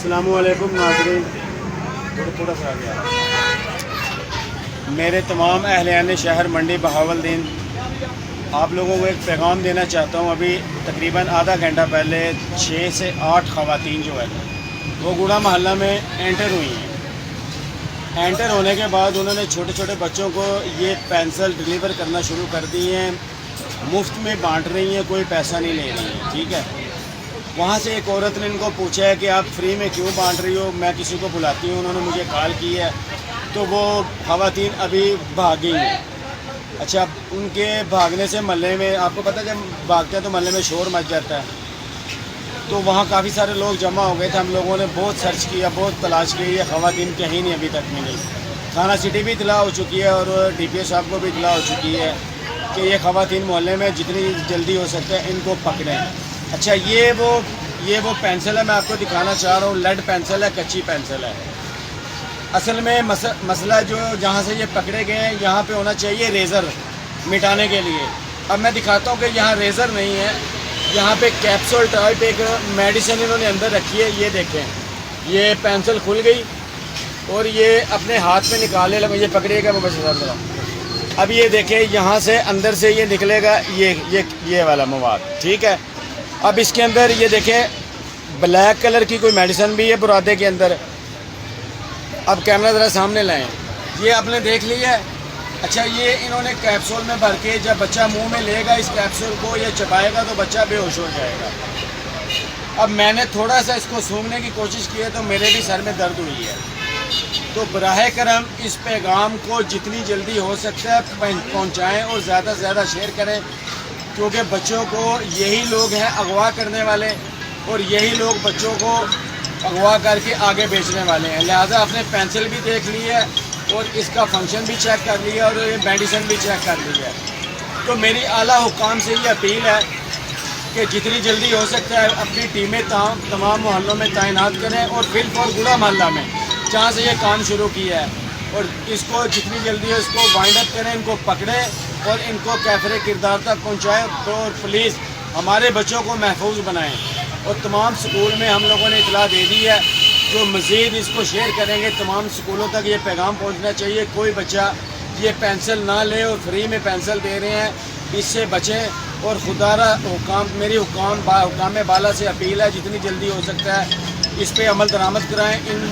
السلام علیکم ناظرین، تھوڑا سا آگے میرے تمام اہلیان شہر منڈی بہاولدین، آپ لوگوں کو ایک پیغام دینا چاہتا ہوں۔ ابھی تقریباً آدھا گھنٹہ پہلے 6 سے 8 خواتین جو ہے وہ گوڑا محلہ میں انٹر ہوئی ہیں۔ انٹر ہونے کے بعد انہوں نے چھوٹے چھوٹے بچوں کو یہ پینسل ڈلیور کرنا شروع کر دی ہیں، مفت میں بانٹ رہی ہیں، کوئی پیسہ نہیں لے رہی ہیں، ٹھیک ہے۔ وہاں سے ایک عورت نے ان کو پوچھا ہے کہ آپ فری میں کیوں بانٹ رہی ہو، میں کسی کو بلاتی ہوں، انہوں نے مجھے کال کی ہے، تو وہ خواتین ابھی بھاگ گئی ہیں۔ اچھا، ان کے بھاگنے سے محلے میں، آپ کو پتہ ہے جب بھاگتے ہیں تو محلے میں شور مچ جاتا ہے، تو وہاں کافی سارے لوگ جمع ہو گئے تھے۔ ہم لوگوں نے بہت سرچ کیا، بہت تلاش کی، یہ خواتین کہیں نہیں ابھی تک ملی۔ تھانہ سٹی بھی اطلاع ہو چکی ہے اور ڈی پی او صاحب کو بھی اطلاع ہو چکی ہے کہ یہ خواتین محلے میں جتنی جلدی ہو سکتا ہے ان کو پکڑیں۔ اچھا، یہ وہ پینسل ہے، میں آپ کو دکھانا چاہ رہا ہوں، لیڈ پینسل ہے، کچی پینسل ہے۔ اصل میں مسئلہ جو جہاں سے یہ پکڑے گئے ہیں، یہاں پہ ہونا چاہیے ریزر مٹانے کے لیے۔ اب میں دکھاتا ہوں کہ یہاں ریزر نہیں ہے، یہاں پہ کیپسول ٹائپ ایک میڈیسن انہوں نے اندر رکھی ہے۔ یہ دیکھیں، یہ پینسل کھل گئی اور یہ اپنے ہاتھ میں نکالنے لگا، یہ پکڑیے گا مبشر صاحب ذرا۔ اب یہ دیکھیں، یہاں سے اندر سے یہ نکلے گا یہ والا مواد، ٹھیک ہے۔ اب اس کے اندر یہ دیکھیں، بلیک کلر کی کوئی میڈیسن بھی ہے برادے کے اندر۔ اب کیمرہ ذرا سامنے لائیں، یہ آپ نے دیکھ لیا ہے۔ اچھا، یہ انہوں نے کیپسول میں بھر کے، جب بچہ منہ میں لے گا اس کیپسول کو، یہ چبائے گا تو بچہ بے ہوش ہو جائے گا۔ اب میں نے تھوڑا سا اس کو سونگھنے کی کوشش کی ہے تو میرے بھی سر میں درد ہوئی ہے۔ تو براہ کرم اس پیغام کو جتنی جلدی ہو سکتا ہے پہنچائیں اور زیادہ سے زیادہ شیئر کریں، کیونکہ بچوں کو یہی لوگ ہیں اغوا کرنے والے، اور یہی لوگ بچوں کو اغوا کر کے آگے بیچنے والے ہیں۔ لہٰذا آپ نے پینسل بھی دیکھ لی ہے اور اس کا فنکشن بھی چیک کر لیا اور یہ میڈیسن بھی چیک کر لی ہے۔ تو میری اعلیٰ حکام سے یہ اپیل ہے کہ جتنی جلدی ہو سکتا ہے اپنی ٹیمیں تمام محلوں میں تعینات کریں، اور بالفور گوڑا محلہ میں جہاں سے یہ کام شروع کیا ہے، اور اس کو جتنی جلدی ہو اس کو وائنڈ اپ کریں، ان کو پکڑیں اور ان کو کیفر کردار تک پہنچائیں، اور پلیز ہمارے بچوں کو محفوظ بنائیں۔ اور تمام سکول میں ہم لوگوں نے اطلاع دے دی ہے، جو مزید اس کو شیئر کریں گے تمام سکولوں تک یہ پیغام پہنچنا چاہیے، کوئی بچہ یہ پینسل نہ لے، اور فری میں پینسل دے رہے ہیں، اس سے بچیں۔ اور خدا را میری حکام بالا سے اپیل ہے، جتنی جلدی ہو سکتا ہے اس پہ عمل درآمد کرائیں۔ ان